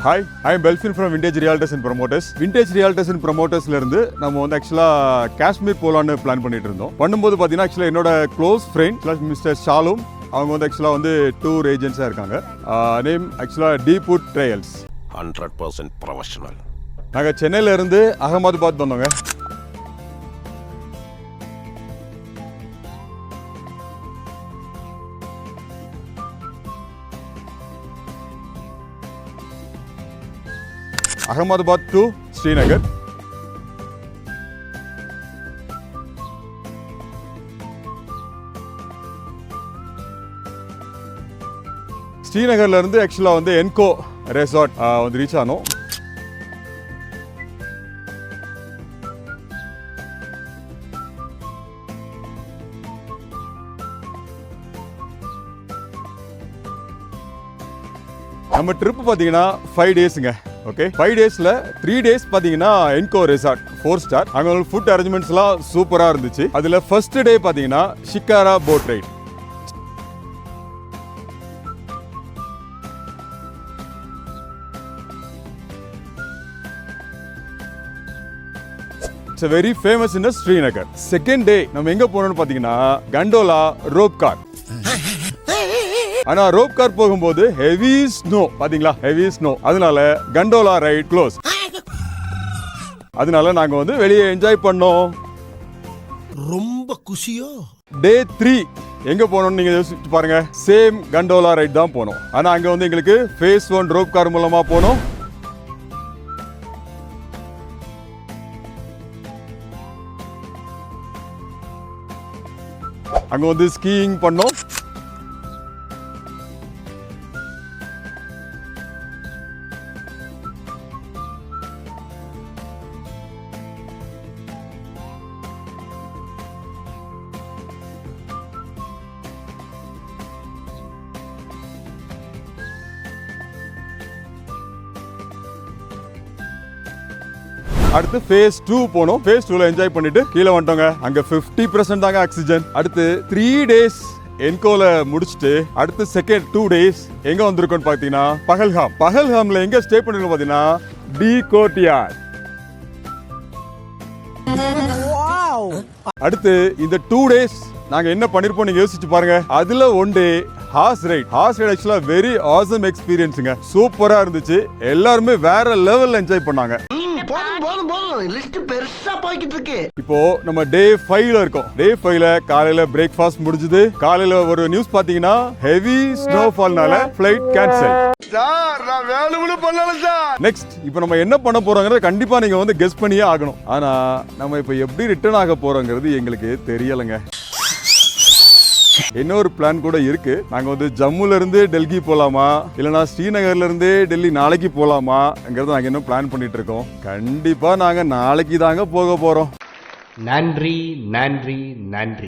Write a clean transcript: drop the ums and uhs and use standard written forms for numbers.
Hi, I am Belfin from Vintage Realtors and Promoters. Vintage Realtors and ப்ரமோட்டர்ஸ்ல இருந்து நம்ம வந்து ஆக்சுவலாக காஷ்மீர் போலான்னு பிளான் பண்ணிட்டு இருந்தோம். பண்ணும்போது பார்த்தீங்கன்னா ஆக்சுவலாக என்னோட க்ளோஸ் ஃப்ரெண்ட் மிஸ்டர் ஷாலும் அவங்க வந்து ஆக்சுவலாக வந்து டூர் ஏஜென்ட்ஸாக இருக்காங்க. நேம் ஆக்சுவலாக டீப்வுட் ட்ரையல்ஸ். 100% ப்ரொஃபஷனல். நாங்கள் சென்னையில இருந்து அகமதாபாத் வந்தோங்க. அகமதாபாத் டு ஸ்ரீநகர். ஸ்ரீநகர்ல இருந்து ஆக்சுவலா வந்து என்கோ ரெசார்ட் வந்து ரீச் ஆனோம். நம்ம ட்ரிப் பார்த்தீங்கன்னா 5 டேஸுங்க. ஓகே, 5 டேஸ்ல 3 டேஸ் பார்த்தீங்கன்னா என்கோ ரெசார்ட் 4 ஸ்டார். அங்கே ஃபுட் அரேஞ்ச்மெண்ட்ஸ்லாம் சூப்பராக இருந்துச்சு. அதில் ஃபர்ஸ்ட் டே பார்த்தீங்கன்னா shikhara boat ride. It's very famous in Srinagar. Second day நம்ம எங்க போனோம்னு பார்த்தீங்கன்னா கண்டோலா ரோப் கார். ஆனா ரோப் கார் போகும்போது ஹெவி ஸ்னோ பாத்தீங்களா, ஹெவி ஸ்னோ. அதனால கண்டோலா ரைட் க்ளோஸ். அதனால நாங்க வந்து வெளியே என்ஜாய் பண்ணோம். ரொம்ப குஷியோ. டே 3 எங்க போனோம்னு நீங்க யோசிச்சு பாருங்க. சேம் கண்டோலா ரைட் தான் போனோம். ஆனா அங்க வந்து எங்களுக்கு ஃபேஸ் 1 ரோப் கார் மூலமா போனோம். அங்க வந்து ஸ்கீயிங் பண்ணோம். அடுத்து ஃபேஸ் 2 போனோம். ஃபேஸ் 2ல என்ஜாய் பண்ணிட்டு கீழே வந்துட்டோங்க. அங்க 50% தாங்க ஆக்சிஜன். அடுத்து 3 டேஸ் என்கோல முடிச்சுட்டு அடுத்து செகண்ட் 2 டேஸ் எங்க வந்திருக்கோம்னு பாத்தீங்கன்னா பஹல்காம். பஹல்காம்ல எங்க ஸ்டே பண்ணிருக்கோம் பாத்தீங்கன்னா டி கோர்ட்யார்ட். அடுத்து இந்த 2 டேஸ் நாங்க என்ன பண்ணிருப்போம் நீங்க யோசிச்சு பாருங்க. அதுல 1 டே ஹார்ஸ் ரைட். ஹார்ஸ் ரைட் ஆக்சுவலா வெரி ஆசம் எக்ஸ்பீரியன்ஸுங்க. சூப்பரா இருந்துச்சு. எல்லாருமே வேற லெவல்ல என்ஜாய் பண்ணாங்க. இப்போ நம்ம டே 5ல இருக்கோம். டே 5ல காலையில பிரேக்ஃபாஸ்ட் முடிஞ்சது. காலையில ஒரு நியூஸ் பாத்தீங்கன்னா ஹெவி ஸ்னோஃபால்னால ஃளைட் கேன்சல். சார் நான் வேணும்னு பண்ணல சார். நெக்ஸ்ட் இப்போ நம்ம என்ன பண்ண போறோம்ங்கறத கண்டிப்பா நீங்க வந்து கெஸ் பண்ணியே ஆகணும். ஆனா நம்ம இப்போ எப்படி ரிட்டர்ன் ஆக போறோம்ங்கிறது எங்களுக்கு தெரியலங்க. இன்னொரு பிளான் கூட இருக்கு. நாங்க வந்து ஜம்முல இருந்து டெல்லி போலாமா இல்லனா ஸ்ரீநகர்ல இருந்து டெல்லி நாளைக்கு போலாமாங்கிறத நாங்க இன்னும் பிளான் பண்ணிட்டு இருக்கோம். கண்டிப்பா நாங்க நாளைக்கு தாங்க போக போறோம். நன்றி நன்றி நன்றி.